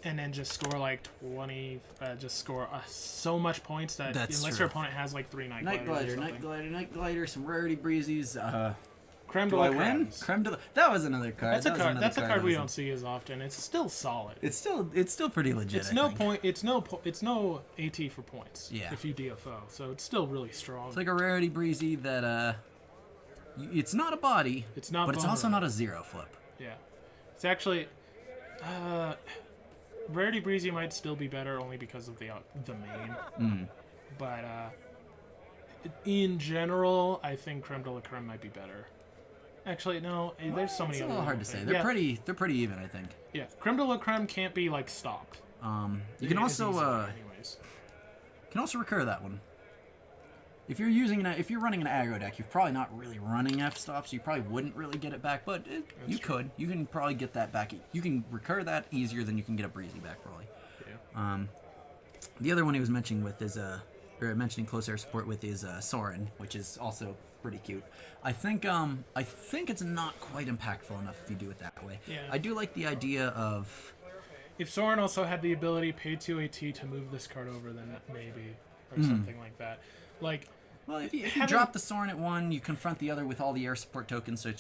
and then just score like 20, just score so much points that unless your opponent has like 3 Night Glider, some Rarity Breezies. Creme de Do la I win? Cremes. Creme de la... That was another card. That's a card we don't see as often. It's still solid. It's still pretty legit. It's no point. It's no AT for points. Yeah. If you DFO, so it's still really strong. It's like a Rarity Breezy that it's not a body. It's not. But it's also not a 0 flip. Yeah. It's actually. Rarity Breezy might still be better only because of the main. But in general, I think Creme de la Creme might be better. Actually, no. There's so many. It's a other little hard to say. things. They're pretty even, I think. Yeah, Creme de la Creme can't be like stopped. You can also recur that one. If you're running an aggro deck, you're probably not really running F stops. You probably wouldn't really get it back, but you could. You can probably get that back. You can recur that easier than you can get a Breezy back, probably. Yeah. The other one he was mentioning with is mentioning close air support with is Soren, which is also pretty cute. I think it's not quite impactful enough if you do it that way. Yeah. I do like the idea of if Soren also had the ability pay 2 AT to move this card over, then maybe or something like that. Like. Well, if you drop the Soren at 1, you confront the other with all the air support tokens. So I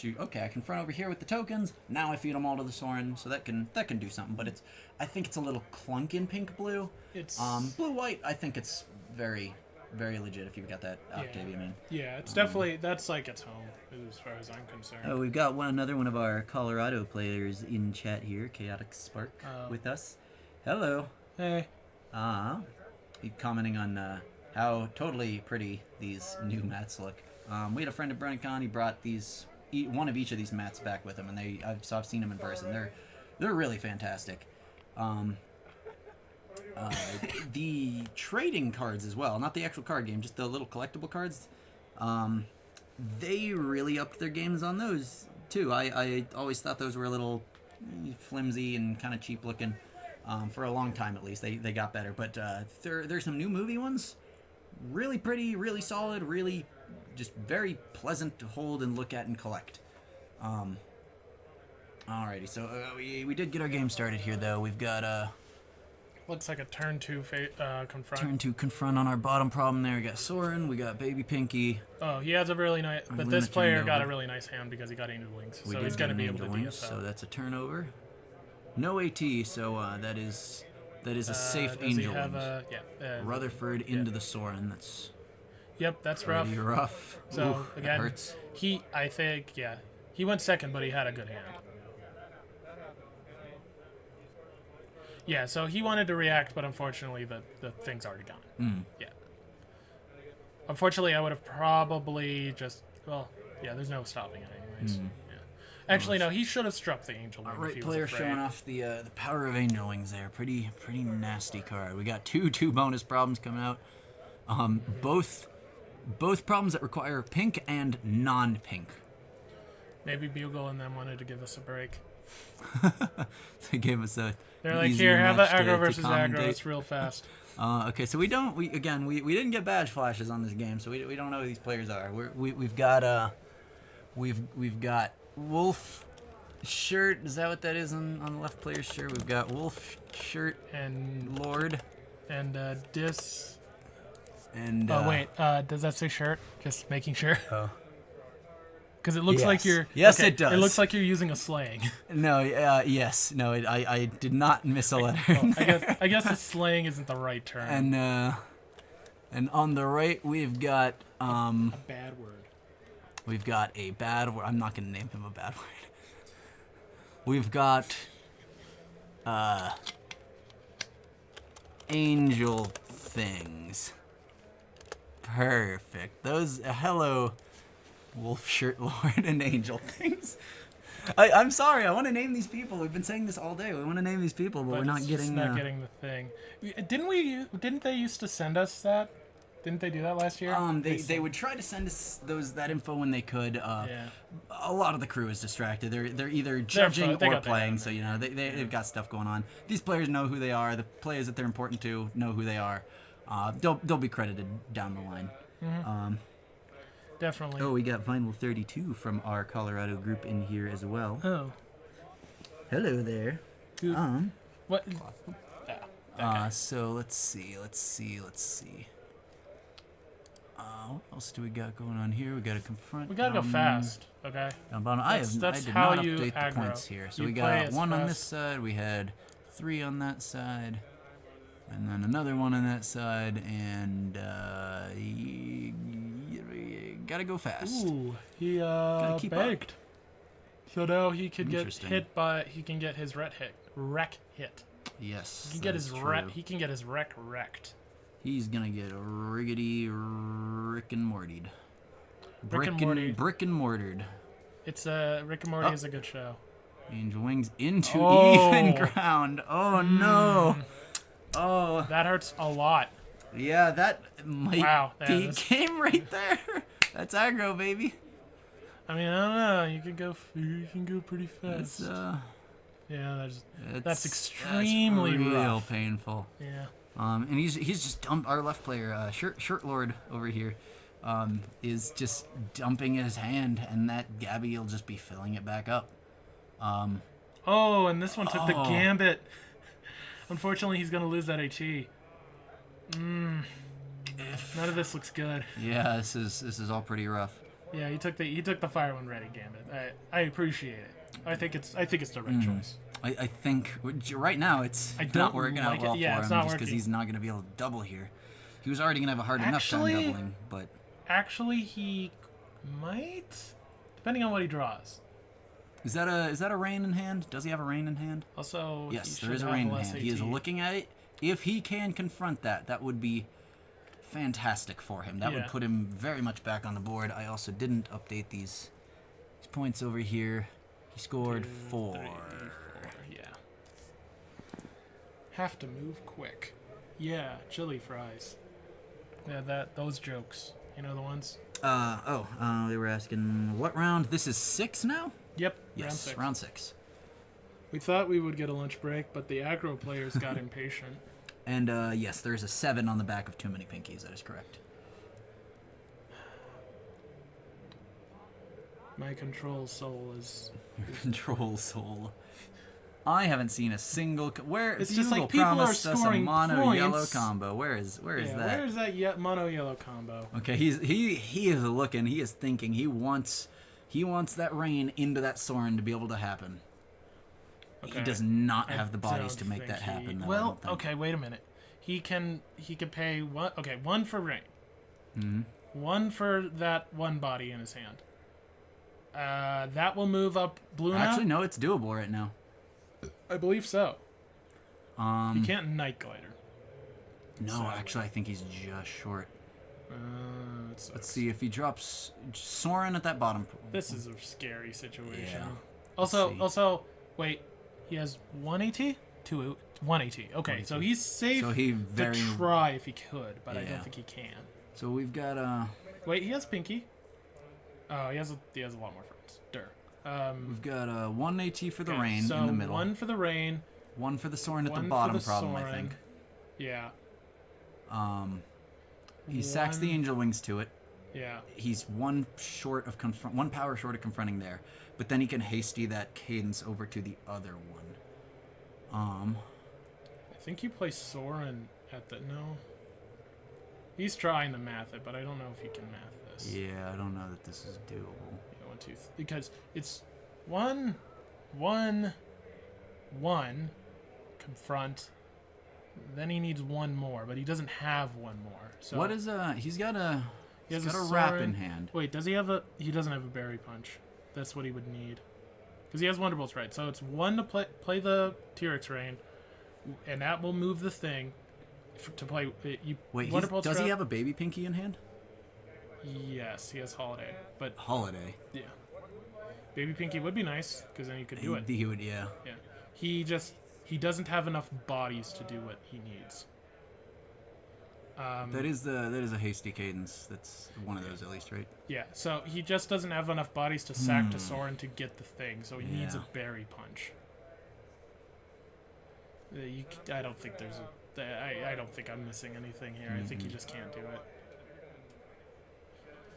confront over here with the tokens. Now I feed them all to the Soren, so that can do something. But I think it's a little clunk in pink blue. It's blue white. I think it's very, very legit if you've got that Octavia main. Yeah, it's definitely that's like its home as far as I'm concerned. Oh, we've got another one of our Colorado players in chat here, Chaotic Spark, with us. Hello. Hey. He's commenting on. How totally pretty these new mats look. We had a friend at BronyCon. He brought one of each of these mats back with him, and I've seen them in person. They're really fantastic. The trading cards as well, not the actual card game, just the little collectible cards. They really upped their games on those too. I always thought those were a little flimsy and kind of cheap looking. For a long time at least, they got better. But there's some new movie ones. Really pretty, really solid, really just very pleasant to hold and look at and collect. Alrighty, so we did get our game started here, though. We've got looks like a turn 2 confront. Turn 2 confront on our bottom problem there. We got Soren, we got Baby Pinky. Oh, he has a really nice... But this player got a really nice hand because he got Angel Wings. So he's going to be able to DFO. So that's a turnover. No AT, so that is a safe Angel Wings. Rutherford into the Soren. That's rough. Pretty rough. So Oof, again, that hurts. I think he went second, but he had a good hand. Yeah, so he wanted to react, but unfortunately the thing's already gone. Yeah. Unfortunately, I would have probably just there's no stopping it anyways. Actually, no, he should have struck the Angel Wing. Right player showing off the power of Angel Wings there. Pretty nasty card. We got two bonus problems coming out. Both problems that require pink and non-pink. Maybe Bugle and them wanted to give us a break. They gave us a. They're like, here, have the aggro versus aggro. It's real fast. Okay, so we didn't get badge flashes on this game, so we don't know who these players are. We've got Wolf Shirt. Is that what that is on the left player's shirt? We've got Wolf Shirt and Lord and Dis. And wait, does that say shirt? Just making sure. Oh. Because it looks like you're. Yes, it does. It looks like you're using a slang. No. Yes. No. I did not miss a letter. I guess the slang isn't the right term. And on the right we've got a bad word. We've got a bad word. I'm not going to name him a bad word. We've got angel things. Perfect. Those hello, Wolf Shirt Lord and angel things. I'm sorry. I want to name these people. We've been saying this all day. We want to name these people, but we're not getting. Not getting the thing. Didn't they used to send us that? Didn't they do that last year? They would try to send us that info when they could. Yeah. A lot of the crew is distracted. They're either judging or playing, so they've got stuff going on. These players know who they are. The players that they're important to know who they are. They'll be credited down the line. Mm-hmm. Definitely. Oh, we got Vinyl 32 from our Colorado group in here as well. Oh. Hello there. What? Yeah, that guy. So let's see. What else do we got going on here? We got to confront. We gotta go fast, okay? Down bottom. That's I did how not you update the aggro. points here. So You we play got as 1 on this fast- side. We had 3 on that side, and then another 1 on that side, and you gotta go fast. Ooh, he keep begged. So now he can get Interesting. hit by. He can get his wreck hit. Yes. He can get that's his true. He can get his wreck wrecked. He's gonna get rickety Rick and Mortied. Rick and Morty. Brick and mortared. It's Rick and Morty is a good show. Angel wings into Oh. even ground. Oh no. Oh That hurts a lot. yeah, that might Wow, yeah, be this- game right there. That's aggro, baby. I mean, I don't know. You can go pretty That's fast. Yeah, that's that's extremely real rough. painful. Yeah. And he's just dumped our left player, Shirt Lord over here, is just dumping his hand, and that Gabby will just be filling it back up. Oh, and this one took the Oh. gambit. Unfortunately, he's gonna lose that HE. None of this looks good. Yeah, this is all pretty rough. Yeah, he took the fire when ready gambit. I appreciate it. I think it's the right choice. I think right now it's I not don't working like out well it. Yeah, for it's him not just because working. he's not going to be able to double here. He was already going to have a hard enough time Actually- doubling, but Actually, he might, depending on what he draws. is that a rain in hand? Does he have a rain in hand? Also, Yes, he there is should a have rain in less hand. He is AT. looking at it. If he can confront that, that would be fantastic for him. That would Yeah. put him very much back on the board. I also didn't update these points over here. He scored 4. 3, 4, yeah. Have to move quick. Yeah, chili fries. Yeah, those jokes. You know the ones? They were asking what round? This is 6 now? Yep. Yes, round round 6. 6. We thought we would get a lunch break, but the aggro players got impatient. And yes, there's a 7 on the back of Too Many Pinkies. That is correct. My control soul is. Control Soul. I haven't seen a single. Where It's the just like Eagle people are promised us a scoring mono yellow points. combo. Where is Yeah, that? where is that mono yellow combo? Okay, he is looking. He is thinking. He wants that rain into that Soren to be able to happen. Okay. He does not I have the bodies don't to make think that happen. Though, I Well, don't think. okay, wait a minute. He can pay one. Okay, 1 for rain. Mhm. 1 for that one body in his hand. That will move up blue now? Actually, no, it's doable right now. I believe so. Um, You can't Night Glider. no, sadly. actually, I think he's just short. It sucks. Let's see if he drops Soren at that bottom. This is a scary situation. Yeah. Also, see. wait. He has 1 AT? 1 AT. Okay, 1 so AT. he's safe So he to very. try if he could, but I Yeah. don't think he can. So we've got Wait, he has Pinky. Oh, he has a lot more friends. we've got 1 AT for the Okay, rain so in the middle. 1 for the rain. 1 for the Soren at 1 the for bottom the problem, I Soren. think. Yeah. He sacks the One- angel wings to it. Yeah. He's one power short of confronting there, but then he can hasty that cadence over to the other one. I think you play Soren at the no. He's trying to math it, but I don't know if he can math this. Yeah, I don't know that this is doable. Yeah, 1, 2, because it's 1, 1, 1, confront. Then he needs 1 more, but he doesn't have 1 more. So What is he's got a He has he's got a a wrap Soren. in hand. Wait, does he have a? He doesn't have a berry punch. That's what he would need, because he has Wonderbolts, right? So it's 1 to play the T-Rex Rain, and that will move the thing to play. You Wait, Wonderbolts does he drop- have a baby pinky in hand? Yes, he has Holiday, but Holiday. yeah, Baby Pinky would be nice because then you could do it. He would, yeah. Yeah, he doesn't have enough bodies to do what he needs. That is a hasty cadence. That's one of those at least, right? Yeah, so he just doesn't have enough bodies to sack to Soren to get the thing, so he needs a Yeah. berry punch. I don't think there's I don't think I'm missing anything here. I think he just can't do it.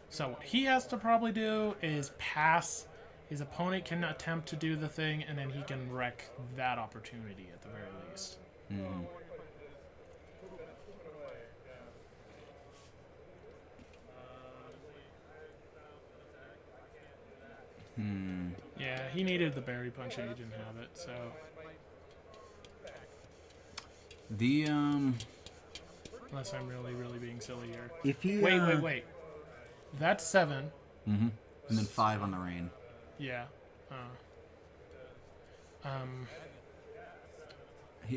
So what he has to probably do is pass His opponent can attempt to do the thing, and then he can wreck that opportunity at the very least. Mm. Yeah, he needed the berry punch and he didn't have it, so... The, Unless I'm really, really being silly here. If he, Wait. That's 7. Mm-hmm. And then 5 on the rain. Yeah.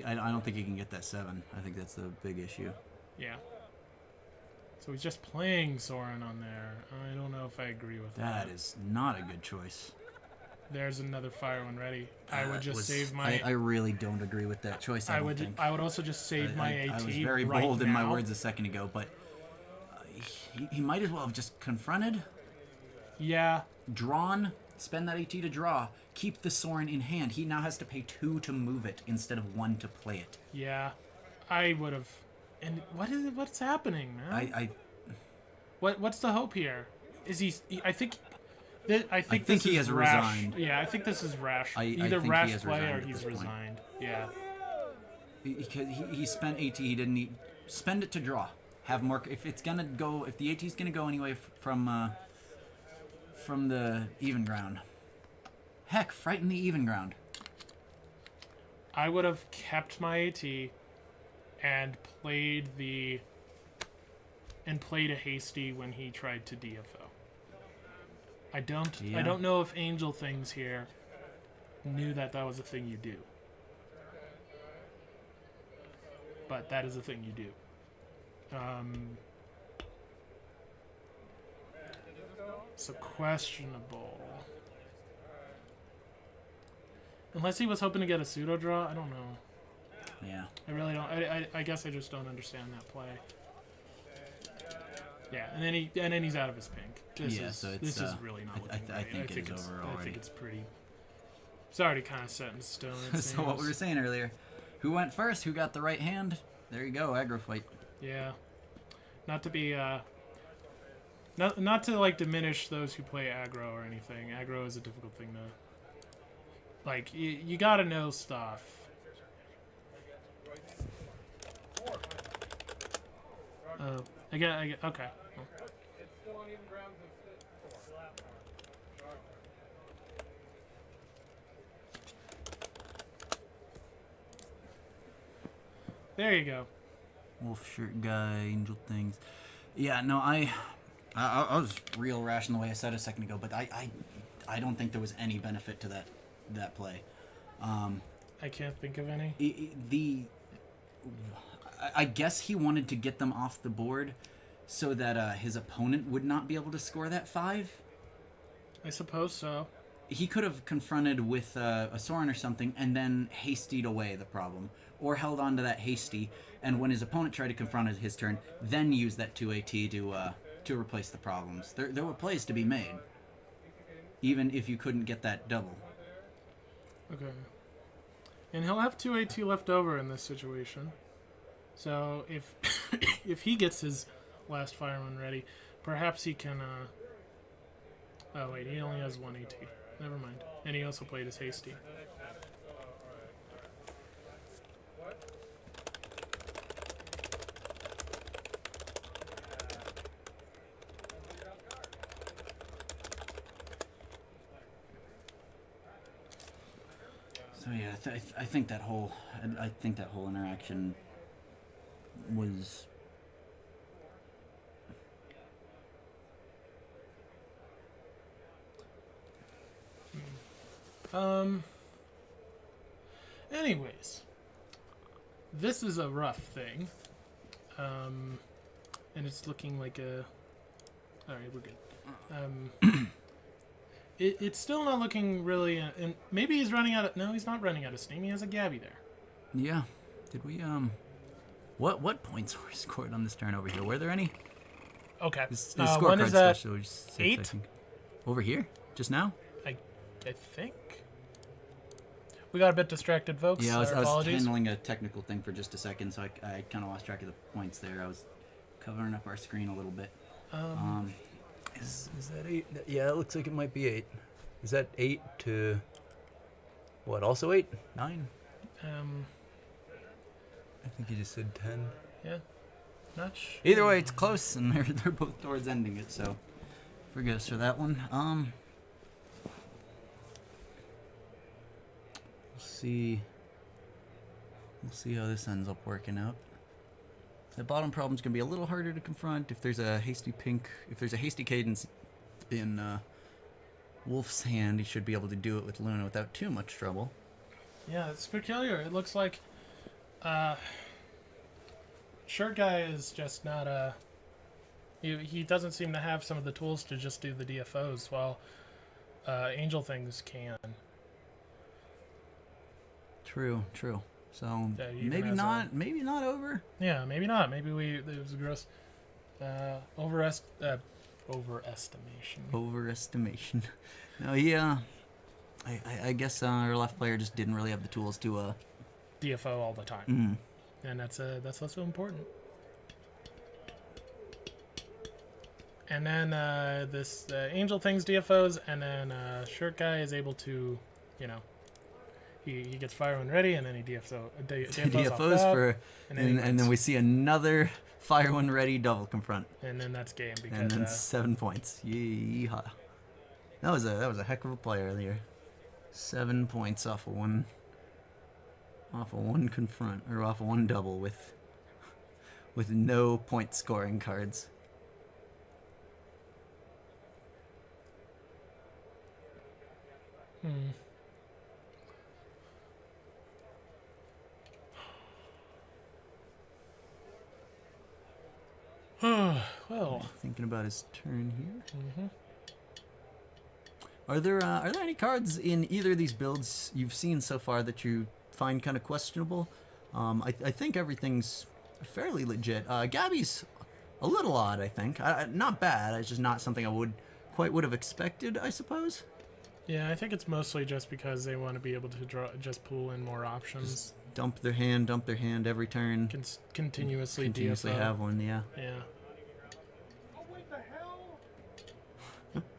I don't think he can get that 7. I think that's the big issue. Yeah. So he's just playing Soren on there. I don't know if I agree with that. That is not a good choice. There's another fire when ready. I would just save my... I really don't agree with that choice, I don't think. I would also just save my AT. I was very right bold now. in my words a second ago, but he might as well have just confronted, Yeah. drawn, spend that AT to draw, keep the Soren in hand. He now has to pay 2 to move it instead of 1 to play it. Yeah. I would have... And what's happening, man? What's the hope here? Is he... I think this he is has rash. resigned. Yeah, I think this is rash. I Either think rash he has play or resigned at he's this point. resigned. Yeah. He spent AT. He didn't need... Spend it to draw. Have more... If it's gonna go... If the AT's gonna go anyway from the even ground. Heck, frighten the even ground. I would have kept my AT and played a hasty when he tried to DFO. I don't know if Angel Things here knew that was a thing you do. But that is a thing you do. So questionable. Unless he was hoping to get a pseudo draw, I don't know. Yeah. I really don't. I guess I just don't understand that play. Yeah, and then he's out of his pink. This is really not looking I great. think it's over already. I think it's pretty. It's already kind of set in stone. So what we were saying earlier, who went first? Who got the right hand? There you go, aggro fight. Yeah, not to be not to like diminish those who play aggro or anything. Aggro is a difficult thing to like. You got to know stuff. I get. Okay. There you go. Wolf shirt guy, angel things. Yeah, no, I was real rash in the way I said a second ago, but I don't think there was any benefit to that play. I can't think of any. I guess he wanted to get them off the board so that his opponent would not be able to score that 5. I suppose so. He could have confronted with a Soren or something and then hastied away the problem. Or held on to that hasty, and when his opponent tried to confront it his turn, then use that 2 AT to replace the problems. There were plays to be made, even if you couldn't get that double. Okay. And he'll have 2 AT left over in this situation. So if if he gets his last fireman ready, perhaps he can... Oh wait, he only has 1 AT. Never mind. And he also played his hasty. So yeah, I think that whole interaction was Anyways, this is a rough thing, and it's looking like a. All right, we're good. It's still not looking really, and maybe he's running out of. No, he's not running out of steam. He has a Gabby there. Yeah. Did we What points were scored on this turn over here? Were there any? Okay. His One scorecard is stuff, at so just 8. Over here, just now. I think. We got a bit distracted, folks. Yeah, I was Apologies. handling a technical thing for just a second, so I kind of lost track of the points there. I was covering up our screen a little bit. Is that 8? Yeah, it looks like it might be 8. Is that 8 to what? Also 8? 9? I think you just said 10. Yeah. Not sure. Either way, it's close, and they're both towards ending it. So forgive us for that one. We'll see how this ends up working out. The bottom problem's gonna be a little harder to confront if there's a hasty cadence in Wolf's hand. He should be able to do it with Luna without too much trouble. Yeah, it's peculiar. It looks like Shirt Guy is just not a... He doesn't seem to have some of the tools to just do the DFOs, while Angel Things can. True. So Yeah, even maybe not over. Yeah, maybe not. Maybe it was a gross overestimation. Overestimation. No, yeah. I guess our left player just didn't really have the tools to DFO all the time, and that's also important. And then this Angel Things DFOs, and then Shirt Guy is able to, he gets fire when ready, and then he DFOs for, and then we see another fire when ready double confront, and then that's game. Because, and then 7 points. Yeehaw! That was a heck of a player there. 7 points off of one confront, or off of one double with no point scoring cards. Well, thinking about his turn here. Are there any cards in either of these builds you've seen so far that you find kind of questionable? I think everything's fairly legit. Gabby's a little odd, I think. Not bad. It's just not something I would have expected, I suppose. Yeah, I think it's mostly just because they want to be able to just pull in more options. Just dump their hand every turn. Continuously Continuously DFO. have one, yeah. Yeah. Oh, what the hell?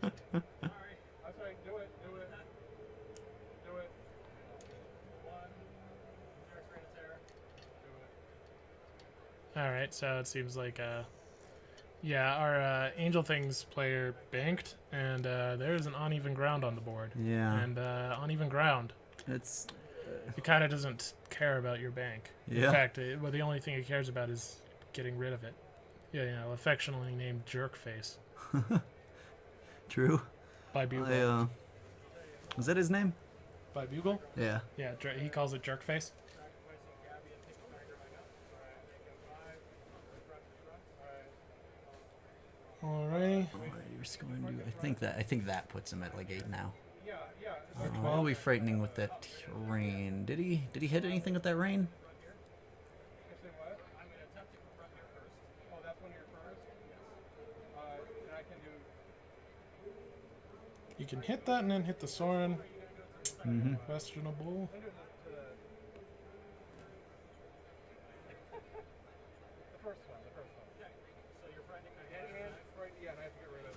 Alright, I was like, do it. Do it. One. Derek's right there. Do it. Alright, so it seems like, our Angel Things player banked, and there's an uneven ground on the board. Yeah. And uneven ground, It's it kind of doesn't care about your bank. Yeah. In fact, the only thing it cares about is getting rid of it. Yeah, affectionately named Jerkface true. by Bugle. Was that his name? By Bugle? Yeah. Yeah, he calls it Jerkface. Alrighty. You're scoring to, I think that puts him at like 8 now. Yeah. What are we frightening with that rain? Did he hit anything with that rain? Say what? I'm going to attempt to confront here first. Oh, that's one of your first? Yes. And I can do... You can hit that and then hit the Soren. Questionable. The first one. Okay. So you're frightening my hand? Right, yeah, and I have to get rid of,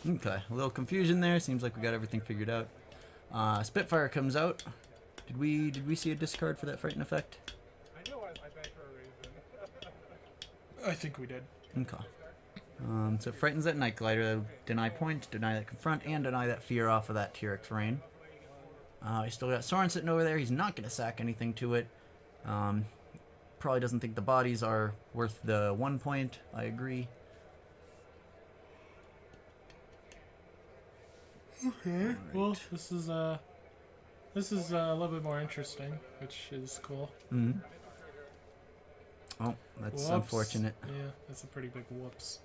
Okay, a little confusion there. Seems like we got everything figured out. Spitfire comes out. Did we see a discard for that frighten effect? I know I banked for a reason. I think we did. Okay. So it frightens that Night Glider, deny point, deny that confront, and deny that fear off of that T-Rex Rain. He's still got Soren sitting over there. He's not going to sack anything to it. Probably doesn't think the bodies are worth the 1 point. I agree. Okay. Right. Well, this is a little bit more interesting, which is cool. Oh, that's Whoops. Unfortunate. Yeah, that's a pretty big whoops.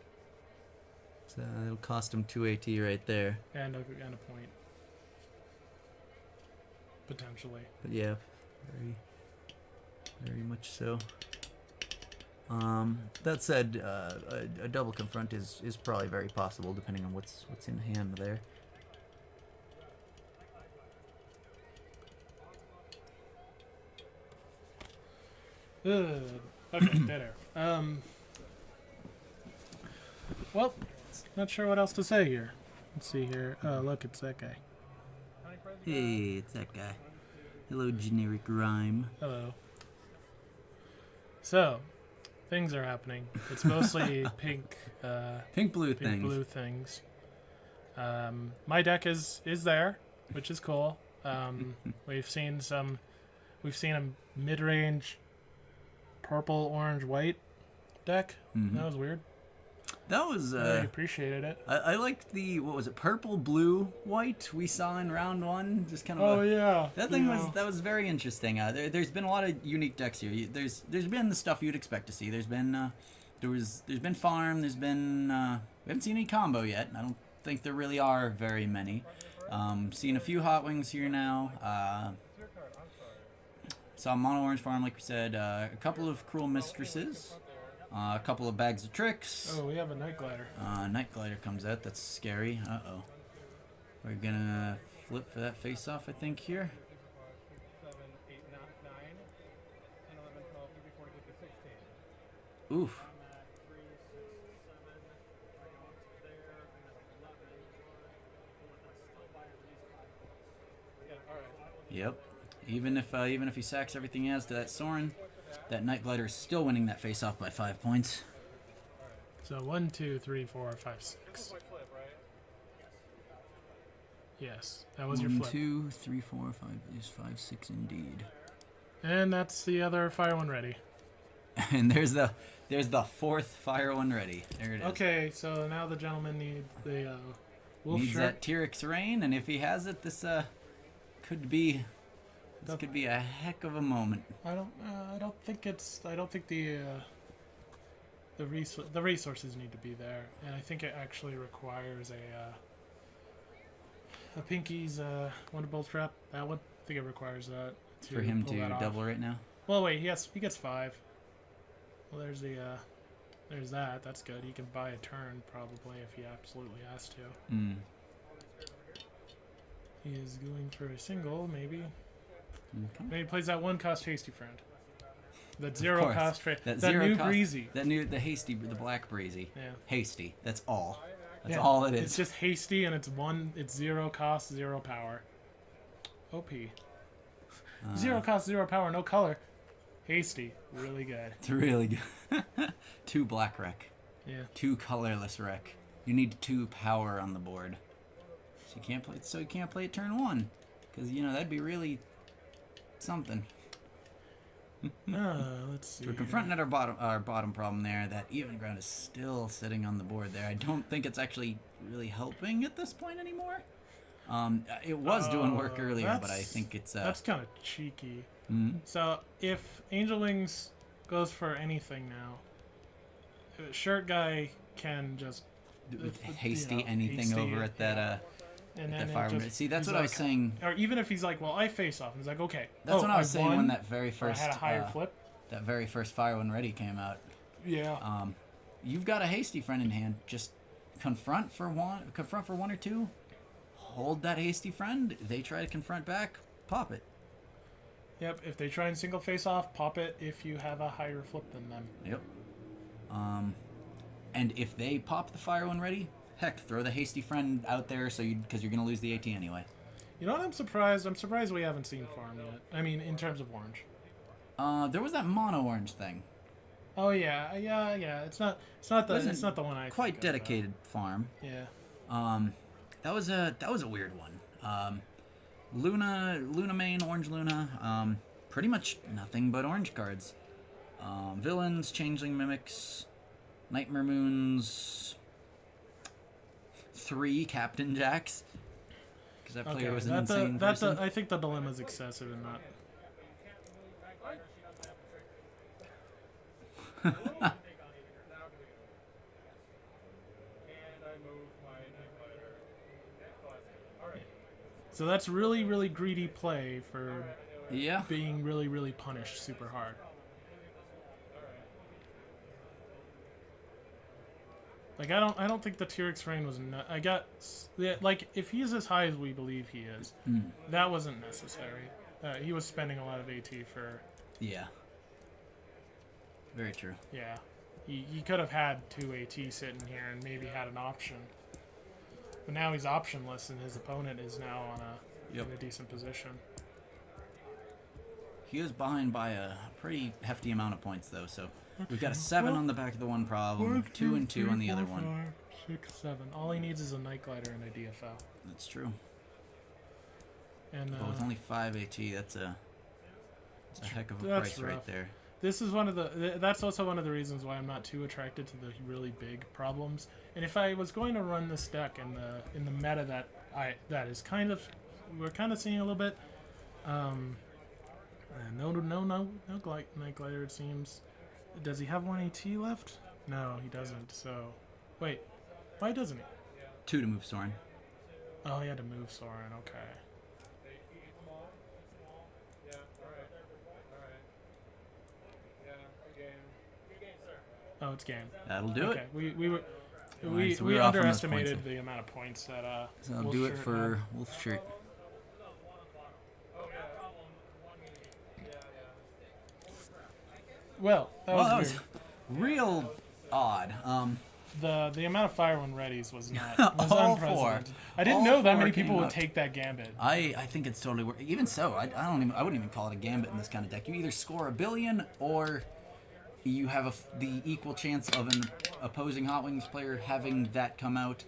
So it'll cost him 2 AT right there. And a point. Potentially. But yeah, very much so. That said, a double confront is probably very possible depending on what's in hand there. Okay, dead air. Well, not sure what else to say here. Let's see here. Oh, look, it's that guy. Hey, it's that guy. Hello, generic rhyme. Hello. So, things are happening. It's mostly pink, Pink blue pink things. blue things. My deck is there, which is cool. We've seen a mid-range purple, orange, white deck. That was weird. That was. I appreciated it. I liked the, what was it, purple, blue, white we saw in round one. Just kind of. Oh yeah. That thing was very interesting. There's been a lot of unique decks here. There's been the stuff you'd expect to see. There's been farm. There's been we haven't seen any combo yet. I don't think there really are very many. Seen a few hot wings here now. Saw mono orange farm, like we said. A couple of cruel mistresses. A couple of bags of tricks. Oh, we have a night glider. Night glider comes out. That's scary. Uh-oh. We're gonna flip for that face off, I think, here. 7, 8, 9, 10, 11, 12, 13, 14, 15, 16. Oof. Yeah, all right. Yep. Even if he sacks everything he has to that Soren, that Night Glider is still winning that face off by 5 points. So 1, 2, 3, 4, 5, 6. Flip, right? Yes, that was your 1, flip. 2, 3, 4, 5 is 5, 6 indeed. And that's the other fire one ready. And there's the fourth fire one ready. There it is. Okay, so now the gentleman needs the wolf Needs shirt. that T-Rex rain, and if he has it, this could be a heck of a moment. I don't think the resources need to be there, and I think it actually requires a Pinky's Wonderbolt trap. That one, I think it requires that to For him pull to that off. double right now. Well, wait, he gets 5. Well, there's that. That's good. He can buy a turn probably if he absolutely has to. He is going for a single, maybe. Okay. Maybe he plays that 1-cost hasty friend. That Of 0-cost course. friend. That zero new cost- breezy. the hasty, the black breezy. Yeah. Hasty. That's all. That's Yeah, all it is. It's just hasty and it's 0 cost, 0 power. OP. 0 cost, 0 power, no color. Hasty. Really good. It's really good. 2 black wreck. Yeah. 2 colorless wreck. You need 2 power on the board. So you can't play it turn 1. Because, that'd be really something. Let's see. We're confronting our bottom problem there. That even ground is still sitting on the board there. I don't think it's actually really helping at this point anymore. It was doing work earlier, but I think it's... That's kind of cheeky. Mhm. So, if Angel Wings goes for anything now, Shirt Guy can just... hasty anything hasty over at that... and that then fire. See, that's he's what I was like- saying. Or even if he's like, well, I face off. And he's like, okay. That's what I was saying won, when that very or first... I had a higher flip. That very first fire when ready came out. Yeah. You've got a hasty friend in hand. Just confront for one or two. Hold that hasty friend. They try to confront back. Pop it. Yep, if they try and single face off, pop it if you have a higher flip than them. Yep. And if they pop the fire when ready, heck, throw the hasty friend out there because you're gonna lose the AT anyway. You know what? I'm surprised we haven't seen farm yet. I mean, in terms of orange. There was that mono orange thing. Oh yeah. It's not the one I Quite think of, dedicated farm. Yeah. That was a weird one. Luna main, orange Luna. Pretty much nothing but orange cards. Villains, changeling mimics, nightmare moons. 3 Captain Jacks. Because that player was an insane person. I think the dilemma's excessive and not. And I move my Night Glider. All right. So that's really, really greedy play for Yeah. being really, really punished super hard. Like I don't think the T-Rex rain was. Like if he's as high as we believe he is, that wasn't necessary. He was spending a lot of AT for. Yeah. Very true. Yeah, he could have had 2 AT sitting here and maybe had an option. But now he's optionless, and his opponent is now on Yep. in a decent position. He was behind by a pretty hefty amount of points, though, so we've got a 7 on the back of the one problem, 2 and 2 on the other one. 5, 6, 7. All he needs is a Night Glider and a DFL. That's true. And But with only 5 AT, that's a heck of a That's price right rough. there. this is one of the. That's also one of the reasons why I'm not too attracted to the really big problems. And if I was going to run this deck in the meta that is kind of we're kind of seeing a little bit. No Night Glider, it seems. Does he have 1 AT left? No, he doesn't. So, wait, why doesn't he? 2 to move Soren. Oh, he had to move Soren. Okay. Oh, it's game. That'll do Okay, it. we were. Alright, so We we're off on those underestimated points. the amount of points that So I'll Wolf do it Shirt for had. Wolf Shirt. Well, that Well, was that weird. was real odd. The amount of fire when readies was was All unprecedented. four. I didn't All know that four many people came would out. take that gambit. I think it's totally worth. Even so, I wouldn't even call it a gambit in this kind of deck. You either score a billion or you have the equal chance of an opposing Hot Wings player having that come out,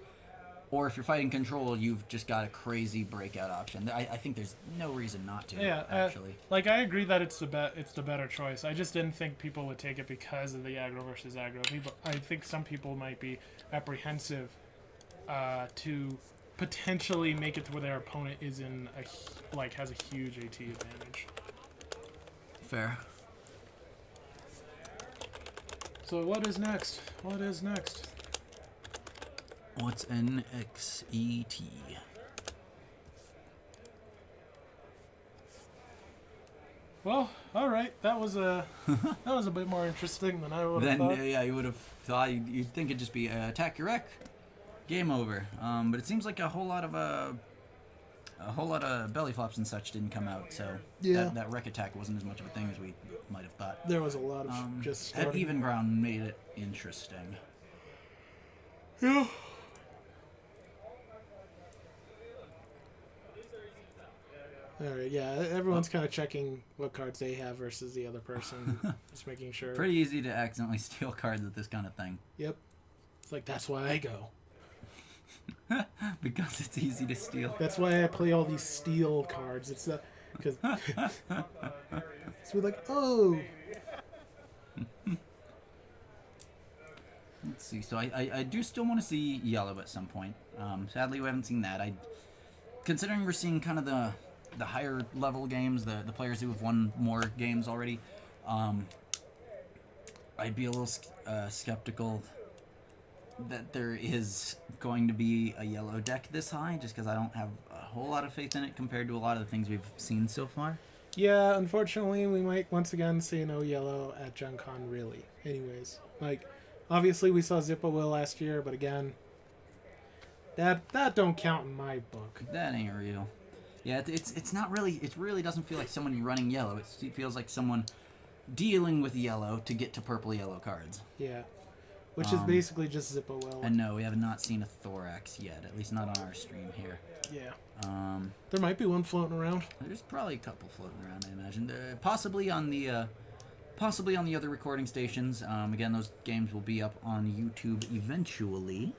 or if you're fighting control, you've just got a crazy breakout option. I think there's no reason not to. Yeah, actually. like I agree that it's the better choice. I just didn't think people would take it because of the aggro versus aggro. I think some people might be apprehensive to potentially make it to where their opponent is has a huge AT advantage. Fair. So what is next? What is next? What's NXET? Well, all right. That was a bit more interesting than I would have Then thought. yeah, you would have thought you'd think it'd just be attack your wreck, game over. But it seems like a whole lot of belly flops and such didn't come out. So Yeah. that wreck attack wasn't as much of a thing as we might have thought. There was a lot of just At starting. even ground made it interesting. Yeah. All right, yeah. Everyone's kind of checking what cards they have versus the other person, just making sure. Pretty easy to accidentally steal cards with this kind of thing. Yep. It's like that's why I go. Because it's easy to steal. That's why I play all these steel cards. It's because we're like, oh, Let's see. So I do still want to see yellow at some point. Sadly, we haven't seen that. Considering we're seeing kind of the higher level games, the players who have won more games already, I'd be a little skeptical that there is going to be a yellow deck this high, just because I don't have a whole lot of faith in it compared to a lot of the things we've seen so far. yeah. Unfortunately, we might once again see no yellow at Gen Con. Really, anyways, like obviously we saw Zippo Will last year, but again, that don't count in my book. That ain't real. Yeah, it's not really. It really doesn't feel like someone running yellow. It feels like someone dealing with yellow to get to purple yellow cards. Yeah, which is basically just Zippo Will. And no, we have not seen a thorax yet. At least not on our stream here. Yeah, Um, there might be one floating around. there's probably a couple floating around. I imagine, possibly on the other recording stations. Again, those games will be up on YouTube eventually.